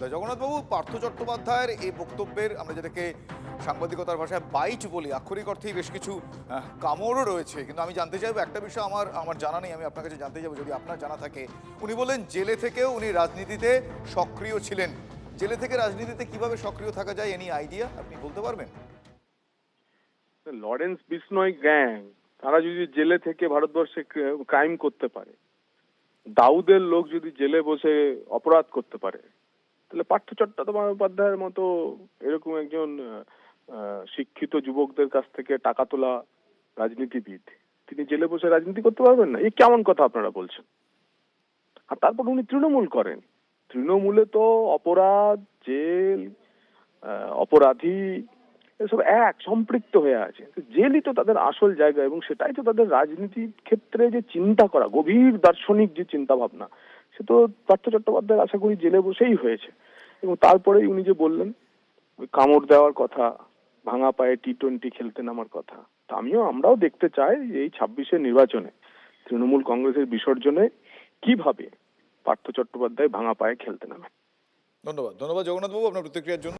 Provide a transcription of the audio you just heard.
জগন্নাথবাবু, পার্থ চট্টোপাধ্যায়ের এই বক্তব্যের আমরা যেটাকে সাংবাদিকতার ভাষায় বাইট বলি, আক্ষরিক অর্থেই বেশ কিছু কামড়ও রয়েছে। কিন্তু আমি জানতে চাইবো একটা বিষয়, আমার আমার জানা নেই, আমি আপনার কাছে জানতে যাবো যদি আপনার জানা থাকে। উনি বললেন জেলে থেকেও উনি রাজনীতিতে সক্রিয় ছিলেন। জেলে থেকে রাজনীতিতে কিভাবে সক্রিয় থাকা যায়, এনি আইডিয়া আপনি বলতে পারবেন? লরেন্স বিসনয় গ্যাং তারা যদি জেলে থেকে ভারতবর্ষে ক্রাইম করতে পারে, দাউদের লোক যদি জেলে বসে অপরাধ করতে পারে, তাহলে পার্থ চট্টোপাধ্যায়ের মতো এরকম একজন শিক্ষিত যুবকদের কাছ থেকে টাকা তোলা রাজনীতিবিদ তিনি জেলে বসে রাজনীতি করতে পারবেন না? এ কেমন কথা আপনারা বলছেন? আর তারপর উনি তৃণমূল করেন। তৃণমূলে তো অপরাধ, জেল, অপরাধী এসব এক সম্পৃক্ত হয়ে আছে। জেলই তো তাদের আসল জায়গা, এবং সেটাই তো তাদের রাজনীতির ক্ষেত্রে যে চিন্তা করা, গভীর দার্শনিক যে চিন্তা ভাবনা, সে তো পার্থ চট্টোপাধ্যায় আশা করি জেলে বসেই হয়েছে। এবং তারপরেই উনি যে বললেন ওই কামড় দেওয়ার কথা, ভাঙা পায়ে টি-20 খেলতে নামার কথা, তা আমরাও দেখতে চাই এই 26-এর নির্বাচনে তৃণমূল কংগ্রেসের বিসর্জনে কিভাবে পার্থ চট্টোপাধ্যায় ভাঙা পায়ে খেলতে নামে। ধন্যবাদ, ধন্যবাদ জগন্নাথবাবু আপনার প্রতিক্রিয়ার জন্য।